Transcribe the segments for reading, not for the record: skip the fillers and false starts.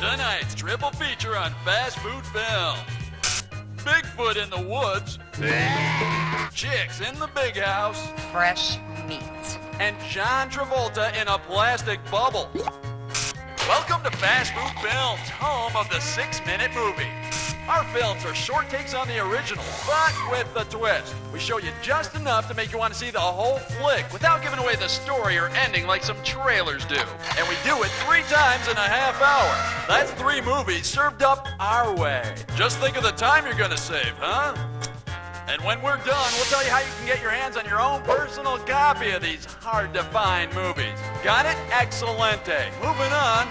Tonight's triple feature on fast food film. Bigfoot in the woods. Chicks in the big house. Fresh meat. And John Travolta in a plastic bubble. Welcome to Fast Food Films, home of the 6-minute movie. Our films are short takes on the original, but with a twist. We show you just enough to make you want to see the whole flick without giving away the story or ending like some trailers do. And we do it 3 times in a half hour. That's 3 movies served up our way. Just think of the time you're going to save, huh? And when we're done, we'll tell you how you can get your hands on your own personal copy of these hard-to-find movies. Got it? Excelente. Moving on.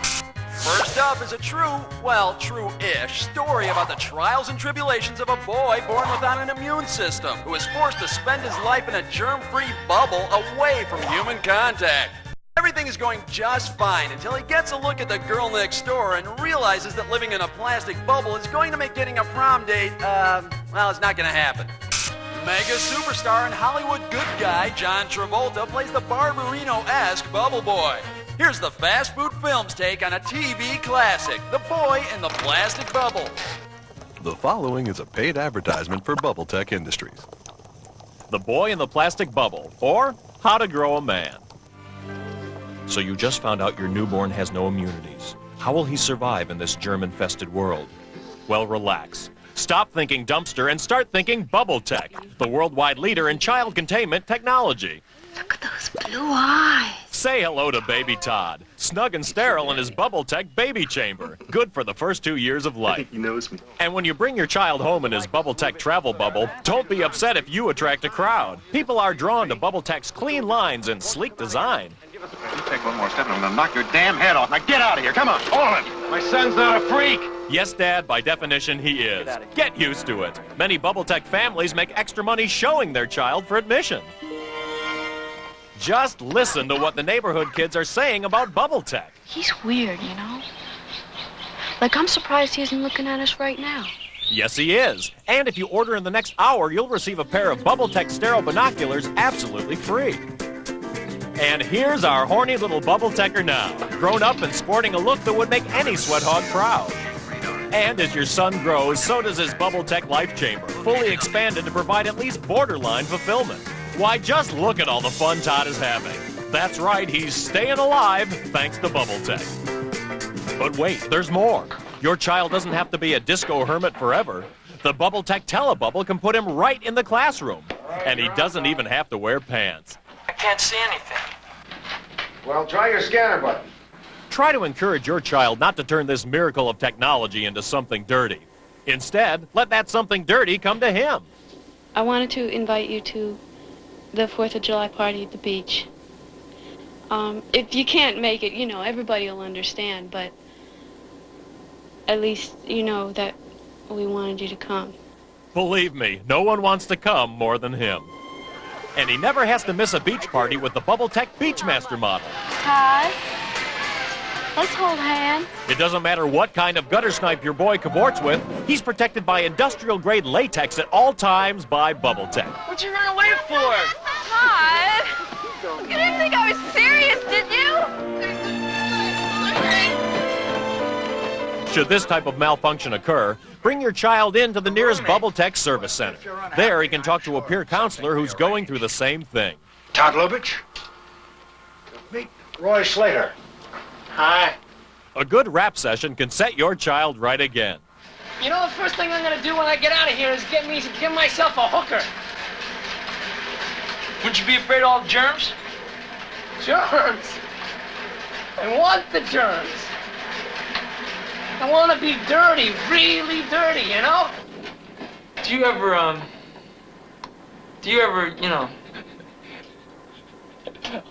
First up is a true-ish story about the trials and tribulations of a boy born without an immune system who is forced to spend his life in a germ-free bubble away from human contact. Everything is going just fine until he gets a look at the girl next door and realizes that living in a plastic bubble is going to make getting a prom date, well, it's not going to happen. Mega superstar and Hollywood good guy John Travolta plays the Barbarino-esque bubble boy. Here's the Fast Food Films take on a TV classic, The Boy in the Plastic Bubble. The following is a paid advertisement for Bubble Tech Industries. The Boy in the Plastic Bubble, or How to Grow a Man. So you just found out your newborn has no immunities. How will he survive in this germ-infested world? Well, relax. Stop thinking dumpster and start thinking Bubble Tech, the worldwide leader in child containment technology. Look at those blue eyes. Say hello to baby Todd, snug and sterile in his Bubble Tech baby chamber, good for the first 2 years of life. I think he knows me. And when you bring your child home in his Bubble Tech travel bubble, don't be upset if you attract a crowd. People are drawn to Bubble Tech's clean lines and sleek design. You take one more step and I'm gonna knock your damn head off. Now get out of here, come on, all of it. My son's not a freak. Yes, Dad, by definition, he is. Get used to it. Many Bubble Tech families make extra money showing their child for admission. Just listen to what the neighborhood kids are saying about Bubble Tech. He's weird, you know? Like, I'm surprised he isn't looking at us right now. Yes, he is. And if you order in the next hour, you'll receive a pair of Bubble Tech sterile binoculars absolutely free. And here's our horny little Bubble Techer now, grown up and sporting a look that would make any sweat hog proud. And as your son grows, so does his Bubble Tech life chamber, fully expanded to provide at least borderline fulfillment. Why, just look at all the fun Todd is having. That's right, he's staying alive thanks to Bubble Tech. But wait, there's more. Your child doesn't have to be a disco hermit forever. The Bubble Tech Telebubble can put him right in the classroom. And he doesn't even have to wear pants. I can't see anything. Well, try your scanner button. Try to encourage your child not to turn this miracle of technology into something dirty. Instead, let that something dirty come to him. I wanted to invite you to the 4th of July party at the beach. If you can't make it, you know, everybody will understand, but at least you know that we wanted you to come. Believe me, no one wants to come more than him. And he never has to miss a beach party with the Bubble Tech Beachmaster model. Todd, let's hold hands. It doesn't matter what kind of gutter snipe your boy cavorts with, he's protected by industrial-grade latex at all times by Bubble Tech. What'd you run away for? Todd, you didn't think I was serious, did you? Should this type of malfunction occur, bring your child into the nearest Bubble Tech service center. There, he can talk to a peer counselor who's going through the same thing. Todd Lubitsch. Meet Roy Slater. Hi. A good rap session can set your child right again. You know, the first thing I'm gonna do when I get out of here is get myself a hooker. Wouldn't you be afraid of all the germs? Germs? I want the germs. I want to be dirty, really dirty, you know? Do you ever, you know?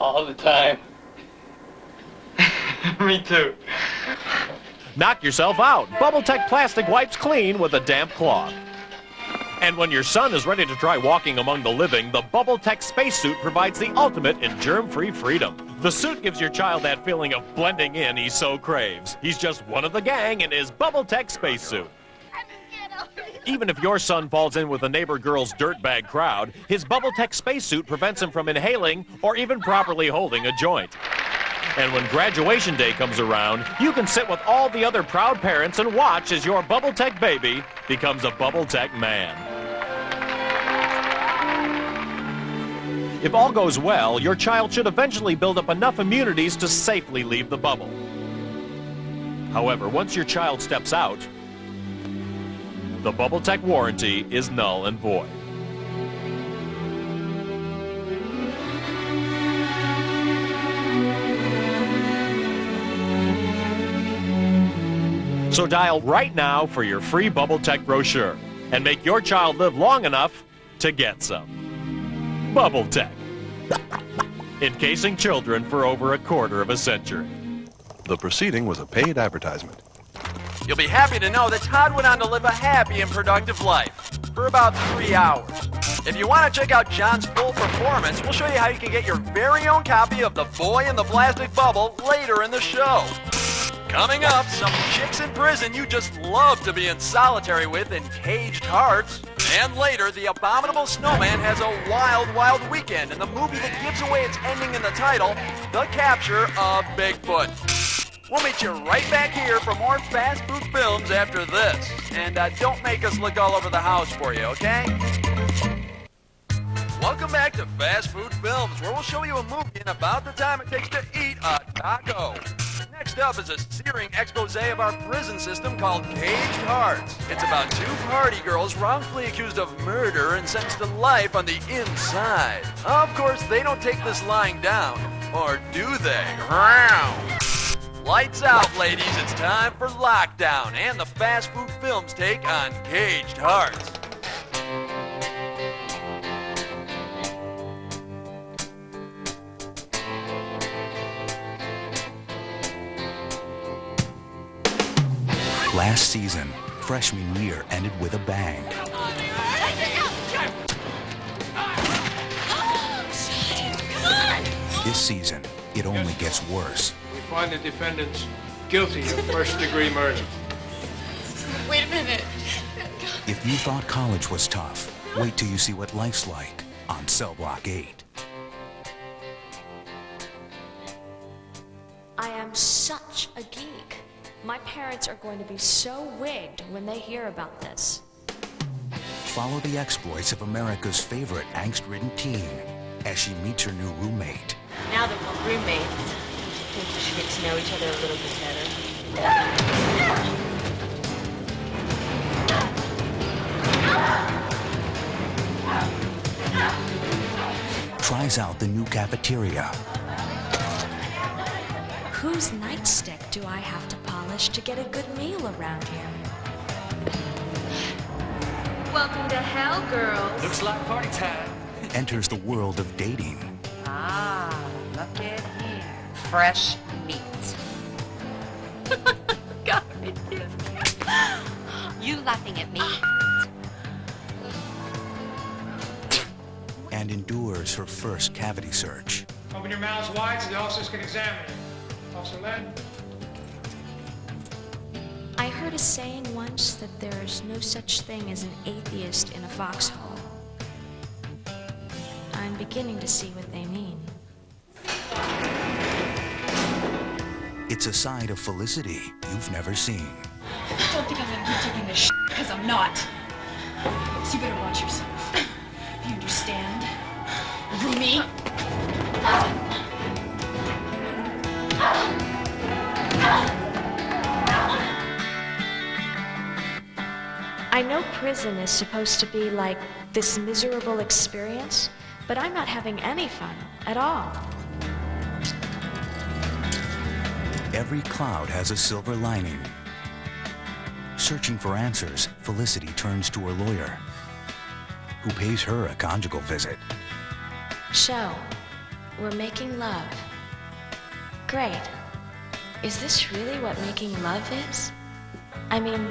All the time. Me too. Knock yourself out. Bubble Tech plastic wipes clean with a damp cloth. And when your son is ready to try walking among the living, the Bubble Tech spacesuit provides the ultimate in germ-free freedom. The suit gives your child that feeling of blending in he so craves. He's just one of the gang in his Bubble Tech spacesuit. Even if your son falls in with a neighbor girl's dirtbag crowd, his Bubble Tech spacesuit prevents him from inhaling or even properly holding a joint. And when graduation day comes around, you can sit with all the other proud parents and watch as your BubbleTech baby becomes a BubbleTech man. If all goes well, your child should eventually build up enough immunities to safely leave the bubble. However, once your child steps out, the BubbleTech warranty is null and void. So dial right now for your free BubbleTech brochure and make your child live long enough to get some. BubbleTech. Encasing children for over a quarter of a century. The proceeding was a paid advertisement. You'll be happy to know that Todd went on to live a happy and productive life for about 3 hours. If you want to check out John's full performance, we'll show you how you can get your very own copy of The Boy in the Plastic Bubble later in the show. Coming up, some chicks in prison you just love to be in solitary with in Caged Hearts. And later, the Abominable Snowman has a wild, wild weekend in the movie that gives away its ending in the title, The Capture of Bigfoot. We'll meet you right back here for more fast food films after this. And don't make us look all over the house for you, okay? Welcome back to Fast Food Films, where we'll show you a movie in about the time it takes to eat a taco. Next up is a searing expose of our prison system called Caged Hearts. It's about 2 party girls wrongfully accused of murder and sentenced to life on the inside. Of course, they don't take this lying down, or do they? Lights out, ladies. It's time for Lockdown and the Fast Food Films take on Caged Hearts. Last season, freshman year ended with a bang. This season, it only gets worse. We find the defendants guilty of first-degree murder. Wait a minute. If you thought college was tough, wait till you see what life's like on Cell Block 8. I am such a geek. My parents are going to be so wigged when they hear about this. Follow the exploits of America's favorite angst-ridden teen as she meets her new roommate. Now that we're roommates, I think we should get to know each other a little bit better. Tries out the new cafeteria. Whose nightstick do I have to polish to get a good meal around here? Welcome to hell, girls. Looks like party time. Enters the world of dating. Ah, look at here. Fresh meat. God, you laughing at me? And endures her first cavity search. Open your mouths wide so the officers can examine you. Officer Len? I heard a saying once that there's no such thing as an atheist in a foxhole. I'm beginning to see what they mean. It's a side of Felicity you've never seen. Don't think I'm gonna keep taking this shit, because I'm not. So you better watch yourself. You understand? Roomie? I know prison is supposed to be like this miserable experience, but I'm not having any fun at all. Every cloud has a silver lining. Searching for answers, Felicity turns to her lawyer, who pays her a conjugal visit. So, we're making love. Great. Is this really what making love is? I mean,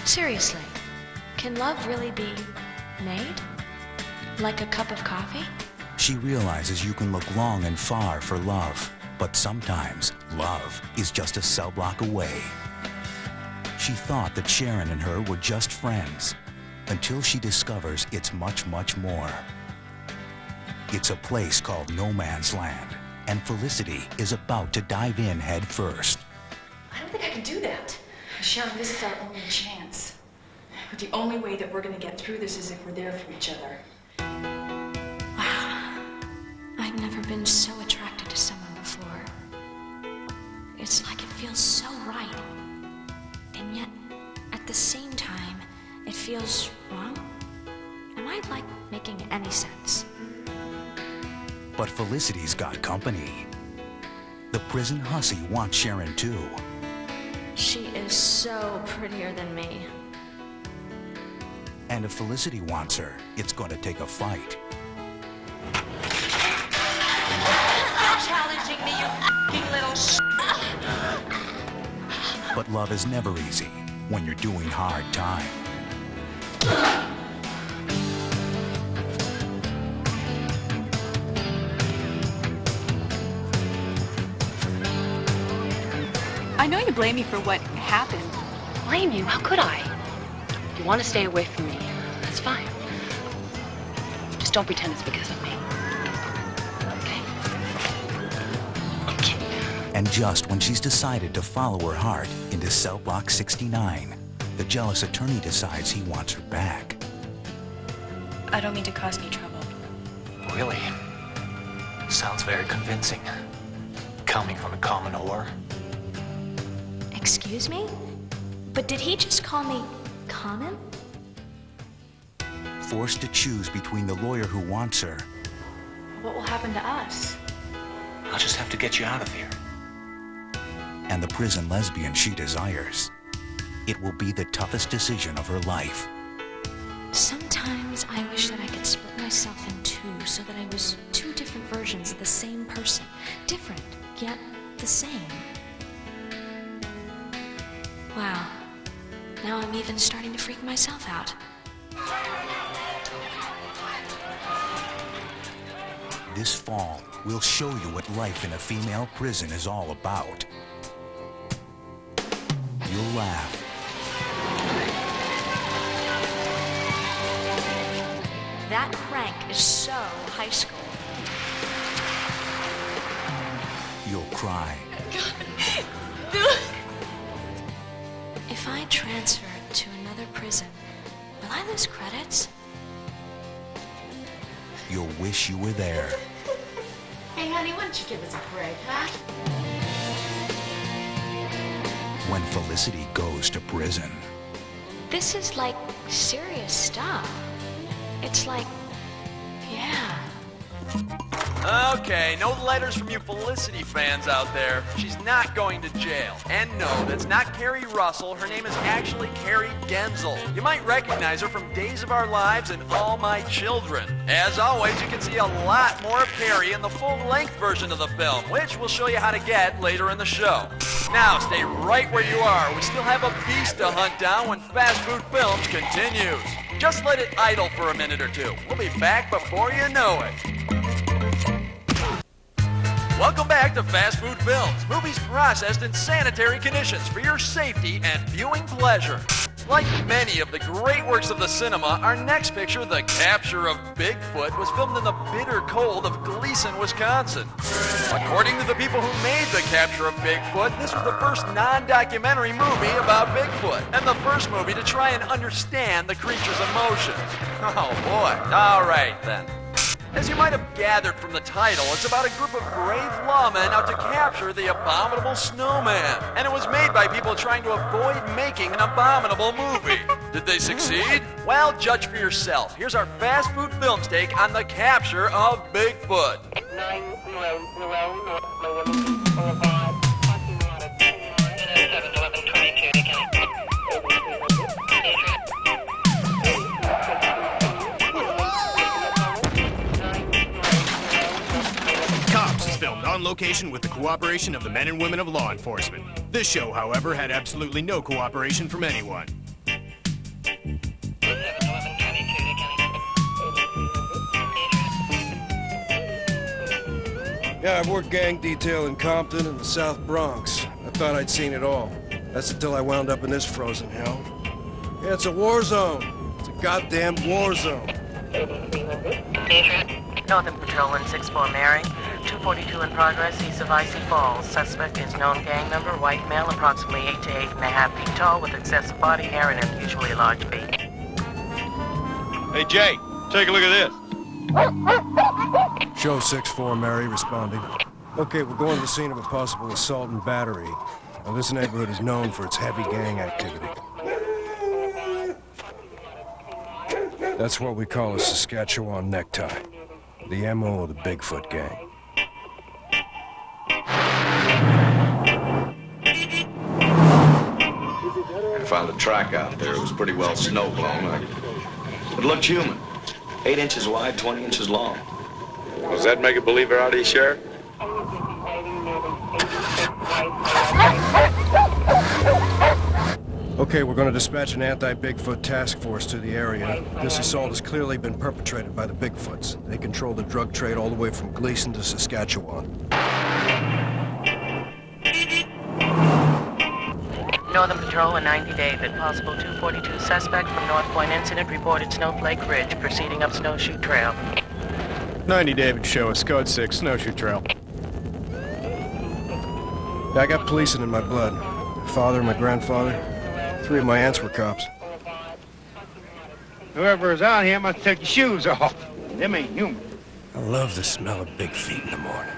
seriously, can love really be made? Like a cup of coffee? She realizes you can look long and far for love, but sometimes love is just a cell block away. She thought that Sharon and her were just friends, until she discovers it's much, much more. It's a place called No Man's Land, and Felicity is about to dive in head first. I don't think I can do that. Sharon, this is our only chance. But the only way that we're going to get through this is if we're there for each other. Wow. I've never been so attracted to someone before. It's like it feels so right. And yet, at the same time, it feels wrong. Am I, like, making any sense? But Felicity's got company. The prison hussy wants Sharon too. She is so prettier than me. And if Felicity wants her, it's going to take a fight. You're challenging me, you f***ing little sh**. But love is never easy when you're doing hard time. I know you blame me for what happened. Blame you? How could I? If you want to stay away from me, that's fine. Just don't pretend it's because of me. Okay? Okay. And just when she's decided to follow her heart into cell block 69, the jealous attorney decides he wants her back. I don't mean to cause any trouble. Really? Sounds very convincing. Coming from a common whore. Excuse me? But did he just call me common? Forced to choose between the lawyer who wants her What will happen to us? I'll just have to get you out of here. and the prison lesbian she desires, it will be the toughest decision of her life. Sometimes I wish that I could split myself in two so that I was two different versions of the same person. Different, yet the same. Wow. Now I'm even starting to freak myself out. This fall, we'll show you what life in a female prison is all about. You'll laugh. That prank is so high school. You'll cry. If I transfer to another prison, will I lose credits? You'll wish you were there. Hey, honey, why don't you give us a break, huh? When Felicity goes to prison. This is like serious stuff. It's like, yeah. Okay, no letters from you Felicity fans out there. She's not going to jail. And no, that's not Carrie Russell. Her name is actually Carrie Genzel. You might recognize her from Days of Our Lives and All My Children. As always, you can see a lot more of Carrie in the full-length version of the film, which we'll show you how to get later in the show. Now, stay right where you are. We still have a beast to hunt down when Fast Food Films continues. Just let it idle for a minute or two. We'll be back before you know it. Welcome back to Fast Food Films, movies processed in sanitary conditions for your safety and viewing pleasure. Like many of the great works of the cinema, our next picture, The Capture of Bigfoot, was filmed in the bitter cold of Gleason, Wisconsin. According to the people who made The Capture of Bigfoot, this was the first non-documentary movie about Bigfoot, and the first movie to try and understand the creature's emotions. Oh boy, all right then. As you might have gathered from the title, it's about a group of brave lawmen out to capture the abominable snowman. And it was made by people trying to avoid making an abominable movie. Did they succeed? Well, judge for yourself. Here's our Fast Food Films take on The Capture of Bigfoot. On location with the cooperation of the men and women of law enforcement. This show, however, had absolutely no cooperation from anyone. Yeah, I've worked gang detail in Compton and the South Bronx. I thought I'd seen it all. That's until I wound up in this frozen hell. Yeah, it's a war zone. It's a goddamn war zone. Northern Patrol 164 Mary. 242 in progress east of Icy Falls. Suspect is known gang member, white male, approximately 8 to 8.5 feet tall, with excessive body hair and unusually large feet. Hey, Jay, take a look at this. Show 6-4, Mary, responding. Okay, we're going to the scene of a possible assault and battery. Now, this neighborhood is known for its heavy gang activity. That's what we call a Saskatchewan necktie. The MO of the Bigfoot gang. I found a track out there. It was pretty well snow-blown. It looked human. 8 inches wide, 20 inches long. Was that make-a-believer out of you, Sheriff? Okay, we're going to dispatch an anti-Bigfoot task force to the area. This assault has clearly been perpetrated by the Bigfoots. They control the drug trade all the way from Gleason to Saskatchewan. Northern Patrol and 90 David. Possible 242 suspect from North Point incident reported Snowflake Ridge, proceeding up Snowshoe Trail. 90 David, show us code 6, Snowshoe Trail. I got policing in my blood. My father, my grandfather, 3 of my aunts were cops. Whoever is out here must take your shoes off. Them ain't human. I love the smell of big feet in the morning.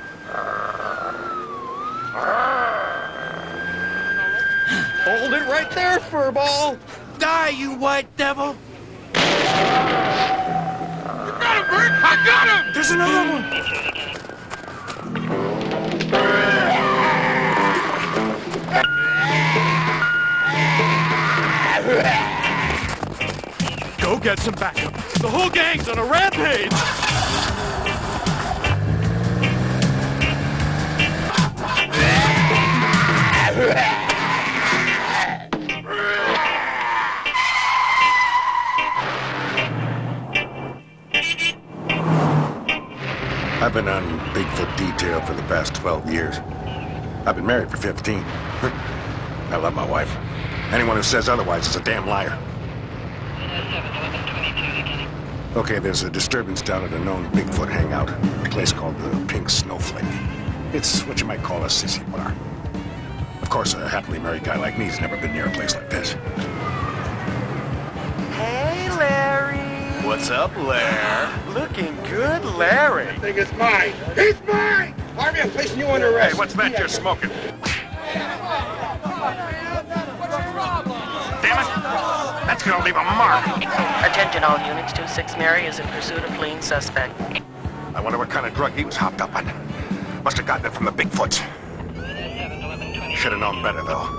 Hold it right there, furball! Die, you white devil! You got him, Bert! I got him! There's another one! Go get some backup. The whole gang's on a rampage! I've been on Bigfoot detail for the past 12 years. I've been married for 15. I love my wife. Anyone who says otherwise is a damn liar. Okay, there's a disturbance down at a known Bigfoot hangout, a place called the Pink Snowflake. It's what you might call a sissy bar. Of course, a happily married guy like me's never been near a place like this. Hey, Larry! What's up, Larry? Looking good, Larry. That thing is mine. He's mine! Harvey, I'm placing you under arrest. Hey, what's that you're smoking? Damn it! That's gonna leave a mark. Attention all units, 2-6 Mary is in pursuit of fleeing suspect. I wonder what kind of drug he was hopped up on. Must have gotten it from the Bigfoots. Should have known better, though.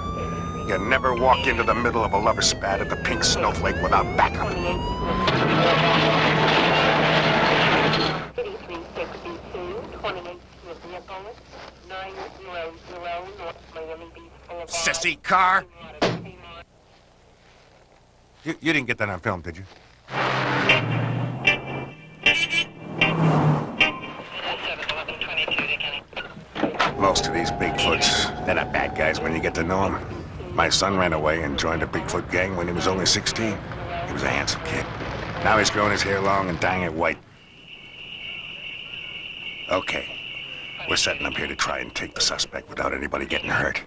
You never walk into the middle of a lover's spat at the Pink Snowflake without backup. Sissy car! You didn't get that on film, did you? Most of these Bigfoots, they're not bad guys when you get to know them. My son ran away and joined a Bigfoot gang when he was only 16. He was a handsome kid. Now he's growing his hair long and dyeing it white. Okay, we're setting up here to try and take the suspect without anybody getting hurt.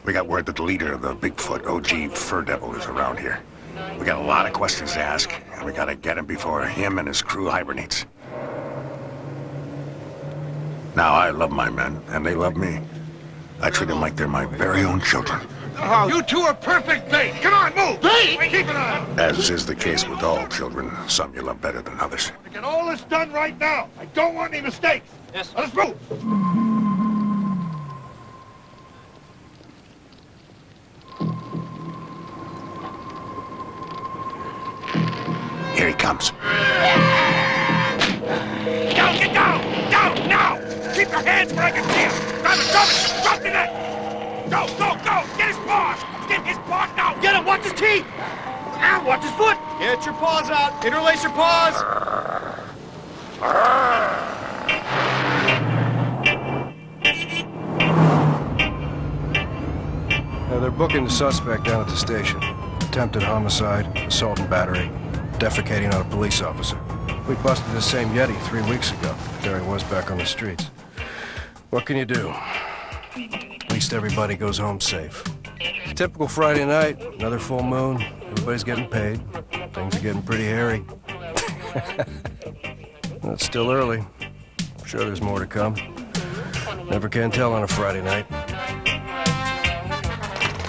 We got word that the leader of the Bigfoot OG Fur Devil is around here. We got a lot of questions to ask, and we gotta get him before him and his crew hibernates. Now, I love my men, and they love me. I treat them like they're my very own children. Oh, you two are perfect bait. Come on, move! Bait! Keep it on! As is the case with all children, some you love better than others. Get all this done right now. I don't want any mistakes. Yes. Let's move! Here he comes. Down, get down! Down, now! Keep your hands where I can see him! Drop it, drop it! Drop the net! Go, go, go! Get his paws! Get his paws now! Get him! Watch his teeth! Ah, watch his foot! Get your paws out! Interlace your paws! Now, they're booking the suspect down at the station. Attempted homicide, assault and battery, defecating on a police officer. We busted the same Yeti 3 weeks ago. There he was back on the streets. What can you do? At least everybody goes home safe. Typical Friday night, another full moon, everybody's getting paid. Things are getting pretty hairy. It's still early. I'm sure there's more to come. Never can tell on a Friday night.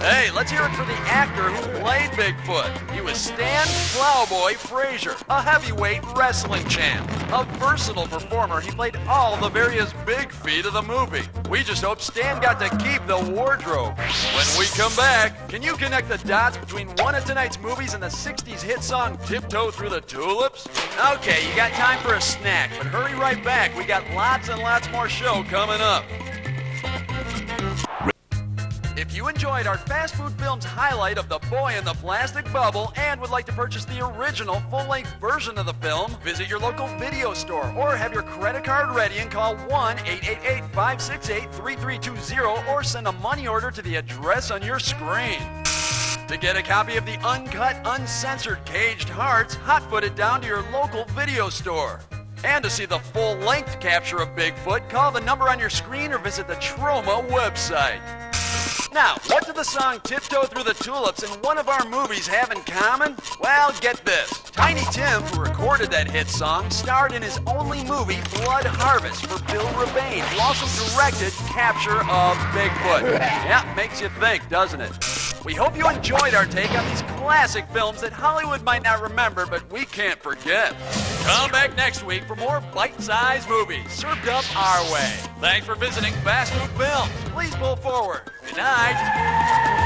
Hey, let's hear it for the actor who played Bigfoot. He was Stan Plowboy Frazier, a heavyweight wrestling champ. A versatile performer, he played all the various big feet of the movie. We just hope Stan got to keep the wardrobe. When we come back, can you connect the dots between one of tonight's movies and the 60s hit song Tiptoe Through the Tulips? Okay, you got time for a snack, but hurry right back. We got lots and lots more show coming up. If you enjoyed our fast food film's highlight of The Boy in the Plastic Bubble and would like to purchase the original full-length version of the film, visit your local video store or have your credit card ready and call 1-888-568-3320 or send a money order to the address on your screen. To get a copy of the uncut, uncensored Caged Hearts, hot-foot it down to your local video store. And to see the full-length Capture of Bigfoot, call the number on your screen or visit the Troma website. Now, what do the song Tiptoe Through the Tulips and one of our movies have in common? Well, get this. Tiny Tim, who recorded that hit song, starred in his only movie, Blood Harvest, for Bill Rebane, who also directed Capture of Bigfoot. Yeah, makes you think, doesn't it? We hope you enjoyed our take on these classic films that Hollywood might not remember, but we can't forget. Come back next week for more bite-sized movies served up our way. Thanks for visiting Fast Food Films. Please pull forward. Good night.